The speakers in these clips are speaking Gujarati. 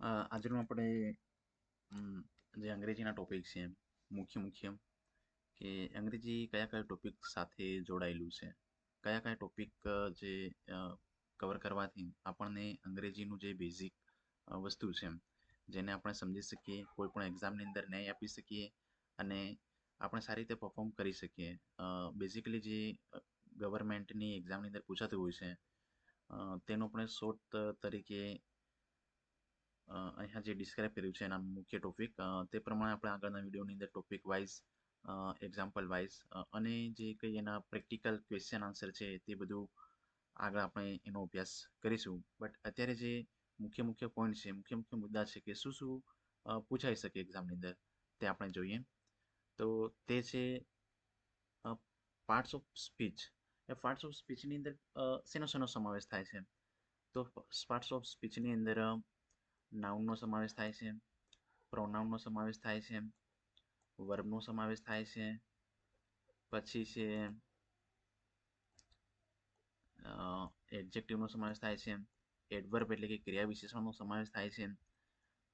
આજનો આપણે જે અંગ્રેજીના ટોપિક છે મુખ્ય કે અંગ્રેજી કયા કયા ટોપિક સાથે જોડાયેલું છે, કયા કયા ટોપિક જે કવર કરવાથી આપણને અંગ્રેજીનું જે બેઝિક વસ્તુ છે જેને આપણે સમજી શકીએ, કોઈ પણ એક્ઝામની અંદર ન્યાય આપી શકીએ અને આપણે સારી રીતે પરફોર્મ કરી શકીએ. બેઝિકલી જે ગવર્મેન્ટની એક્ઝામની અંદર પૂછાતું હોય છે તેનો આપણે શોર્ટ તરીકે અહીંયા જે ડિસ્ક્રાઇબ કર્યું છે એના મુખ્ય ટોપિક તે પ્રમાણે આપણે આગળના વિડીયોની અંદર ટોપિક વાઇઝ એક્ઝામ્પલ વાઇઝ અને જે કંઈ એના પ્રેક્ટિકલ ક્વેશ્ચન આન્સર છે તે બધું આગળ આપણે એનો અભ્યાસ કરીશું. બટ અત્યારે જે મુખ્ય પોઈન્ટ છે, મુખ્ય મુદ્દા છે કે શું શું પૂછાઈ શકે એક્ઝામની અંદર તે આપણે જોઈએ. તો તે છે પાર્ટ્સ ઓફ સ્પીચ. એ પાર્ટ્સ ઓફ સ્પીચની અંદર શેનો સમાવેશ થાય છે? તો પાર્ટ્સ ઓફ સ્પીચની અંદર નાઉનનો સમાવેશ થાય છે, પ્રોનાઉનનો સમાવેશ થાય છે, વર્બનો સમાવેશ થાય છે, પછી છે એડજેક્ટિવનો સમાવેશ થાય છે, એડવર્બ એટલે કે ક્રિયા વિશેષણનો સમાવેશ થાય છે,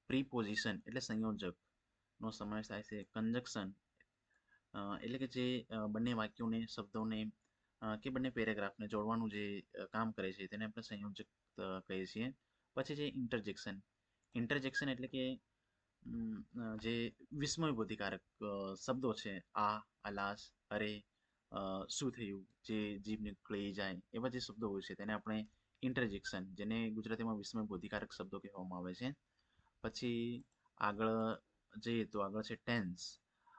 પ્રીપોઝિશન એટલે સંયોજકનો સમાવેશ થાય છે, કંજક્શન એટલે કે જે બંને વાક્યોને શબ્દોને કે બંને પેરેગ્રાફને જોડવાનું જે કામ કરે છે તેને આપણે સંયોજક કહીએ છીએ. પછી છે ઇન્ટરજેક્શન એટલે કે જે વિસ્મયબોધિકારક શબ્દો છે, આ, અલાસ, અરે, શું થયું, જે જીભ નીકળી જાય, એવા જે શબ્દો હોય છે તેને આપણે ઇન્ટરજેક્શન, જેને ગુજરાતીમાં વિસ્મયબોધિકારક શબ્દો કહેવામાં આવે છે. પછી આગળ જઈએ તો આગળ છે ટેન્સ.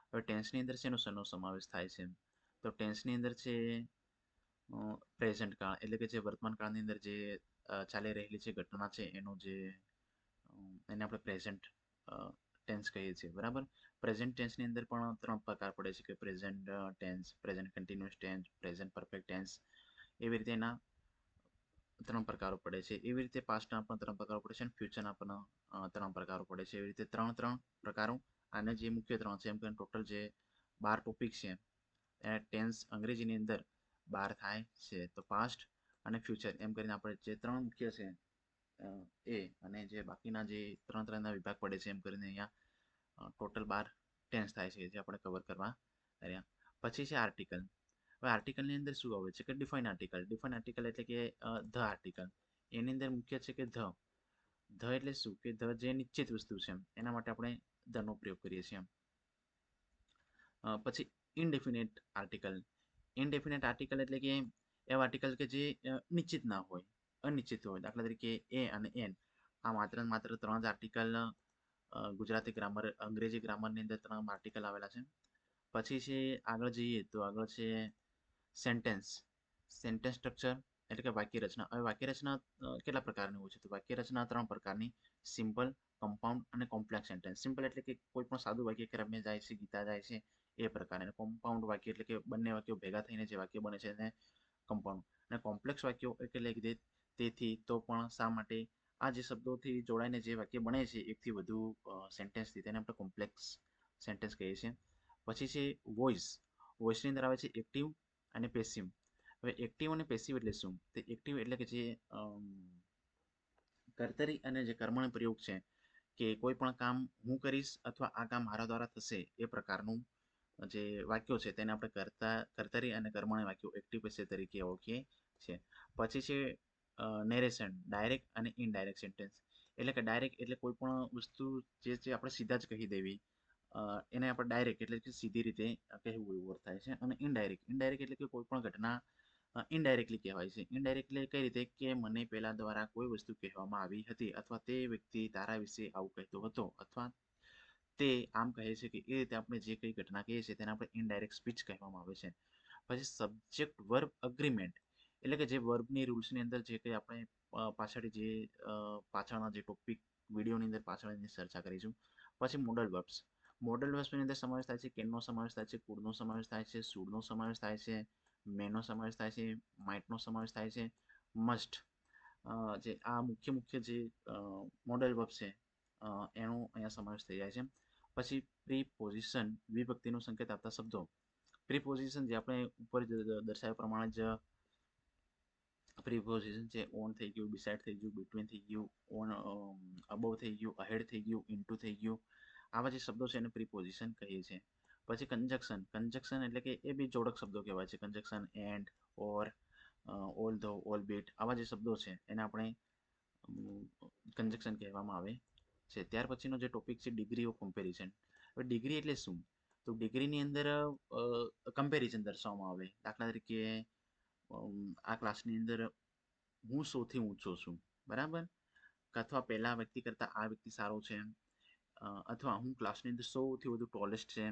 હવે ટેન્સની અંદર શેનો સમાવેશ થાય છે? તો ટેન્સની અંદર છે પ્રેઝન્ટ કાળ એટલે કે જે વર્તમાન કાળની અંદર જે ચાલી રહેલી જે ઘટના છે એનો જે એને આપણે પ્રેઝન્ટ ટેન્સ કહીએ છીએ, બરાબર. પ્રેઝન્ટ ટેન્સની અંદર પણ 3 પ્રકાર પડે છે કે present tense, present continuous tense, present perfect tense. એવી રીતે એના 3 પ્રકારો પડે છે. એવી રીતે પાસ્ટના પણ 3 પ્રકારો પડે છે અને ફ્યુચરના પણ 3 પ્રકારો પડે છે. એવી રીતે 3 પ્રકારો. આને જે મુખ્ય 3 છે એમ કરીને ટોટલ જે 12 ટોપિક છે એ ટેન્સ અંગ્રેજીની અંદર 12 થાય છે. તો પાસ્ટ અને ફ્યુચર એમ કરીને આપણે જે 3 મુખ્ય છે એ અને જે બાકીના જે 3 વિભાગ પડે છે એમ કરીને અહીંયા ટોટલ 12 ટેન્સ થાય છે જે આપણે કવર કરવા રહ્યા. પછી છે આર્ટિકલ. હવે આર્ટિકલની અંદર શું આવે છે કે ડિફાઇન આર્ટિકલ. ડિફાઇન આર્ટિકલ એટલે કે ધ આર્ટિકલ. એની અંદર મુખ્ય છે કે ધ. ધ એટલે શું કે ધ જે નિશ્ચિત વસ્તુ છે એના માટે આપણે ધનો પ્રયોગ કરીએ છીએ. પછી ઇનડેફિનેટ આર્ટિકલ. ઇનડેફિનેટ આર્ટિકલ એટલે કે એવા આર્ટિકલ કે જે નિશ્ચિત ના હોય, અનિશ્ચિત હોય. દાખલા તરીકે એ અને એન આ માત્ર 3 જ આર્ટિકલ ગુજરાતી ગ્રામર, અંગ્રેજી ગ્રામરની અંદર 3 આર્ટિકલ આવેલા છે. પછી છે આગળ જઈએ તો આગળ છે સેન્ટેન્સ. સેન્ટેન્સ સ્ટ્રક્ચર એટલે કે વાક્ય રચના. હવે વાક્ય રચના કેટલા પ્રકારની હોય છે? તો વાક્ય રચના 3 પ્રકારની: સિમ્પલ, કમ્પાઉન્ડ અને કોમ્પ્લેક્સ સેન્ટેન્સ. સિમ્પલ એટલે કે કોઈ પણ સાદું વાક્ય કે રમ્ય જાય છે, ગીતા જાય છે એ પ્રકારે. અને કોમ્પાઉન્ડ વાક્ય એટલે કે બંને વાક્યો ભેગા થઈને જે વાક્ય બને છે એને કમ્પાઉન્ડ. અને કોમ્પ્લેક્સ વાક્યો એટલે કે તેથી, તો, પણ, શા માટે આ જે શબ્દોથી જોડાઈને જે વાક્ય બને છે એકથી વધુ સેન્ટેન્સથી તેને આપણે કોમ્પ્લેક્સ સેન્ટેન્સ કહીએ છીએ. પછી છે વોઇસ. વોઇસની અંદર આવે છે એક્ટિવ અને પેસિવ. હવે એક્ટિવ અને પેસિવ એટલે શું? તો એક્ટિવ એટલે કે જે કર્તરી અને જે કર્મણી પ્રયોગ છે કે કોઈ પણ કામ હું કરીશ અથવા આ કામ મારા દ્વારા થશે એ પ્રકારનું જે વાક્યો છે તેને આપણે કર્તરી અને કર્મણી વાક્યો એક્ટિવ પેસિવ તરીકે ઓળખીએ છીએ. પછી છે નેરેશન, ડાયરેક્ટ અને ઇનડાયરેક્ટ સેન્ટેન્સ. એટલે કે ડાયરેક્ટ એટલે કોઈ પણ વસ્તુ જે આપણે સીધા જ કહી દેવી, એને આપણે ડાયરેક્ટ એટલે કે સીધી રીતે કહેવું એવું થાય છે. અને ઇનડાયરેક્ટ એટલે કે કોઈ પણ ઘટના ઇનડાયરેક્ટલી કહેવાય છે. ઇનડાયરેક્ટલી કઈ રીતે? કે મને પેલા દ્વારા કોઈ વસ્તુ કહેવામાં આવી હતી અથવા તે વ્યક્તિ તારા વિશે આવું કહેતો હતો અથવા તે આમ કહે છે કે એ રીતે આપણે જે કઈ ઘટના કહીએ છીએ તેને આપણે ઇનડાયરેક્ટ સ્પીચ કહેવામાં આવે છે. પછી સબ્જેક્ટ વર્બ અગ્રીમેન્ટ એટલે કે જે વર્બની રૂલ્સની અંદર જે કંઈ આપણે પાછળના જે ટોપિક વિડીયોની અંદર પાછળની ચર્ચા કરીશું. પછી મોડલ વર્બ્સ. મોડલ વર્બ્સની અંદર સમાવેશ થાય છે કેનનો સમાવેશ થાય છે, કુડનો સમાવેશ થાય છે, શુડનો સમાવેશ થાય છે, મેનો સમાવેશ થાય છે, માઇટનો સમાવેશ થાય છે, મસ્ટ. જે આ મુખ્ય જે મોડલ વર્બ છે એનો અહીંયા સમાવેશ થઈ જાય છે. પછી પ્રીપોઝિશન, વિભક્તિનો સંકેત આપતા શબ્દો. પ્રીપોઝિશન જે આપણે ઉપર દર્શાવ્યા પ્રમાણે જ પ્રિપોઝિશન છે ઓન થઈ ગયું, બિસાઇડ થઈ ગયું, બિટવીન થઈ ગયું, ઓન અબવ થઈ ગયું, અહેડ થઈ ગયું, ઇન્ટુ થઈ ગયું. આવા જે શબ્દો છે એને પ્રિપોઝિશન કહીએ છીએ. પછી કંજક્શન એટલે કે એ બી જોડક શબ્દો કહેવાય છે. કંજક્શન, એન્ડ, ઓર, ઓલ ધો, ઓલ બીટ, આવા જે શબ્દો છે એને આપણે કંજક્શન કહેવામાં આવે છે. ત્યાર પછીનો જે ટોપિક છે ડિગ્રી ઓફ કમ્પેરિઝન. હવે ડિગ્રી એટલે શું? તો ડિગ્રીની અંદર કમ્પેરિઝન દર્શાવવામાં આવે. દાખલા તરીકે આ ક્લાસની અંદર હું સૌથી ઊંચો છું, બરાબર, અથવા પહેલા વ્યક્તિ કરતાં આ વ્યક્તિ સારો છે, અથવા હું ક્લાસની અંદર સૌથી વધુ ટોલેસ્ટ છે.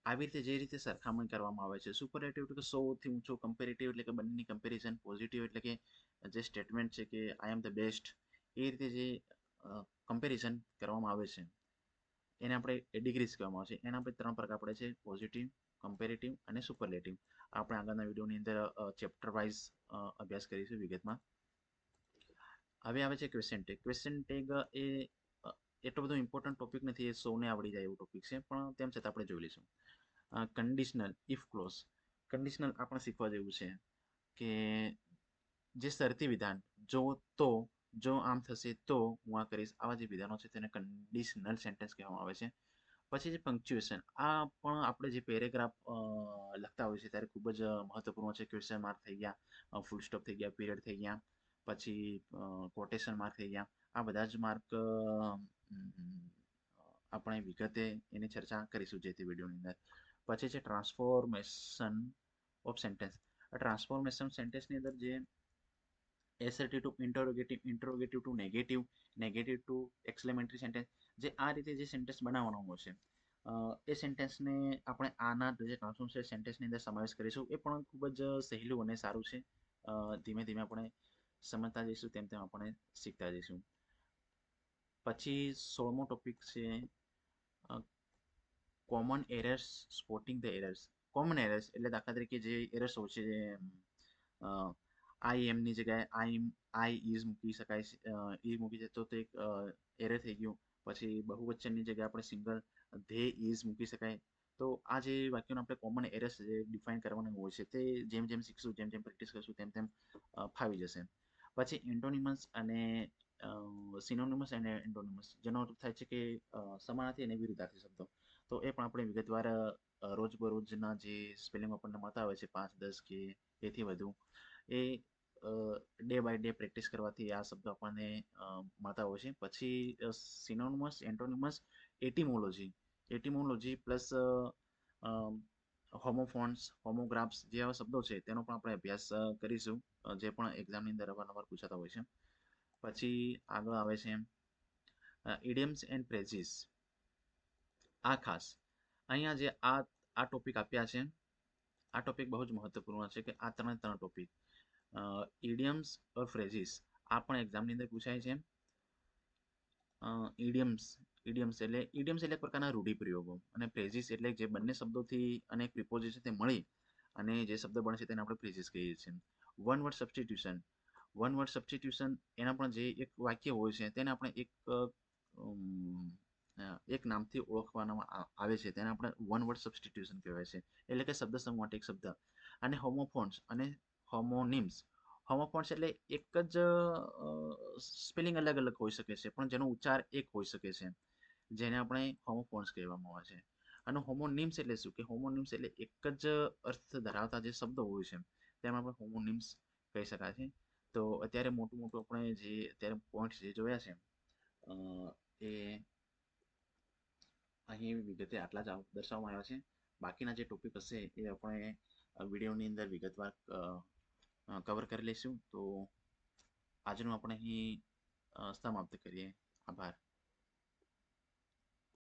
આવી રીતે જે રીતે સરખામણી કરવામાં આવે છે. સુપરલેટિવ એટલે કે સૌથી ઊંચો, કમ્પેરેટિવ એટલે કે બંનેની કમ્પેરિઝન, પોઝિટિવ એટલે કે જે સ્ટેટમેન્ટ છે કે આઈ એમ ધ બેસ્ટ, એ રીતે જે કમ્પેરિઝન કરવામાં આવે છે એને આપણે ડિગ્રીઝ કહેવામાં આવે છે. એના આપણે 3 પ્રકાર પડે છે: પોઝિટિવ, કમ્પેરેટિવ અને સુપરલેટિવ. આપણે આગળના વિડીયોની અંદર ચેપ્ટર વાઇઝ અભ્યાસ કરીશું વિગતમાં. હવે આવે છે ક્વેશ્ચન ટેગ. ક્વેશ્ચન ટેગ એ એટલો બધો ઇમ્પોર્ટન્ટ ટોપિક નથી, એ સૌને આવડી જાય એવું ટોપિક છે, પણ તેમ છતાં આપણે જોઈ લઈશું. Conditional, if close. કન્ડિશનલ આપણે શીખવા જેવું છે કે જે શરતી વિધાન, જો તો, જો આમ થશે તો હું આ કરીશ, આવા જે વિધાનો છે તેને કન્ડિશનલ સેન્ટેન્સ કહેવામાં આવે છે. પછી જે પંક્ચ્યુએશન, આ પણ આપણે જે પેરેગ્રાફ લખતા હોય છે ત્યારે ખૂબ જ મહત્વપૂર્ણ છે. ક્વેશ્ચન માર્ક થઈ ગયા, ફૂલ સ્ટોપ થઈ ગયા, પીરિયડ થઈ ગયા, પછી કોટેશન માર્ક થઈ ગયા. આ બધા જ માર્ક આપણે વિગતે એની ચર્ચા કરીશું જે તે વિડીયોની અંદર. પછી છે ટ્રાન્સફોર્મેશન ઓફ સેન્ટેન્સ. ટ્રાન્સફોર્મેશન સેન્ટેન્સની અંદર જે assertive to interrogative, interrogative to negative, negative to exclamatory sentence, જે આ રીતે જે સેન્ટેન્સ બનાવવાનો હોય છે એ સેન્ટેન્સને આપણે આના જે ટ્રાન્સફોર્મેશન સેન્ટેન્સની અંદર સમાવેશ કરીશું. એ પણ ખૂબ જ સહેલું અને સારું છે. ધીમે ધીમે આપણે સમજતા જઈશું, તેમ તેમ આપણે શીખતા જઈશું. પછી 16મો ટોપિક છે common errors, spotting the errors. Common errors એટલે દાખલા તરીકે જે એરર્સ હોય છે, આઈ એમની જગ્યાએ આઈ ઇઝ મૂકી શકાય, ઈ મૂકી જાય તો તે એક એરર થઈ ગયું. પછી બહુવચનની જગ્યાએ આપણે સિંગલ ધે ઇઝ મૂકી શકાય. તો આ જે વાક્યોને આપણે કોમન એરર્સ જે ડિફાઇન કરવાનું હોય છે તે જેમ જેમ શીખશું, જેમ જેમ પ્રેક્ટિસ કરશું તેમ તેમ ફાવી જશે. પછી એન્ટોનિમસ અને સિનોનિમસ અને એન્ટોનિમસ, જેનો અર્થ થાય છે કે સમાનાર્થી અને વિરુદ્ધાર્થી શબ્દો. તો એ પણ આપણે વિગતવાર રોજબરોજના જે સ્પેલિંગ આપણને મળતા હોય છે 5-10 કે એથી વધુ, એ ડે બાય ડે પ્રેક્ટિસ કરવાથી આ શબ્દો આપણને મળતા હોય છે. પછી સિનોનિમસ, એન્ટોનિમસ, એટીમોલોજી પ્લસ હોમોફોન્સ, હોમોગ્રાફ્સ જેવા શબ્દો છે તેનો પણ આપણે અભ્યાસ કરીશું, જે પણ એક્ઝામની અંદર અવારનવાર પૂછાતા હોય છે. પછી આગળ આવે છે ઇડિયમ્સ એન્ડ ફ્રેઝિસ. આ ખાસ અહીંયા જે આ ટોપિક આપ્યા છે, આ ટોપિક બહુ જ મહત્વપૂર્ણ છે કે આ ત્રણ ટોપિક ઇડિયમ્સ ઓર ફ્રેઝિસ આ પણ એક્ઝામની અંદર પૂછાય છે. ઇડિયમ્સ એટલે એક પ્રકારના રૂઢિપ્રયોગો, અને ફ્રેઝિસ એટલે જે બંને શબ્દોથી અને એક પ્રિપોઝિશન તે મળી અને જે શબ્દ બને છે તેને આપણે ફ્રેઝિસ કહીએ છીએ. વન વર્ડ સબસ્ટિટ્યુશન એના પણ જે એક વાક્ય હોય છે તેને આપણે એક નામથી ઓળખવામાં આવે છે, તેને આપણે વન વર્ડ સબસ્ટિટ્યુશન કહેવાય છે. એટલે કે શબ્દ સમૂહ માટે એક શબ્દ. અને હોમોફોન્સ અને હોમોનિમ્સ. હોમોફોન્સ એટલે એક જ સ્પેલિંગ અલગ અલગ હોઈ શકે છે પણ જેનો ઉચ્ચાર એક હોઈ શકે છે, જેને આપણે હોમોફોન્સ કહેવામાં આવે છે. અને હોમોનિમ્સ એટલે શું? કે હોમોનિમ્સ એટલે એક જ અર્થ ધરાવતા જે શબ્દો હોય છે તેમાં આપણે હોમોનિમ્સ કહી શકાય છે. તો અત્યારે મોટું આપણે જે અત્યારે પોઈન્ટ્સ જે જોયા છે એ અહીં વિગતે આટલા જ દર્શાવવામાં આવ્યા છે. બાકીના જે ટોપિક હશે એ આપણે વિડીયોની અંદર વિગતવાર કવર કરી લઈશું. તો આજનું આપણે અહીં સમાપ્ત કરીએ. આભાર.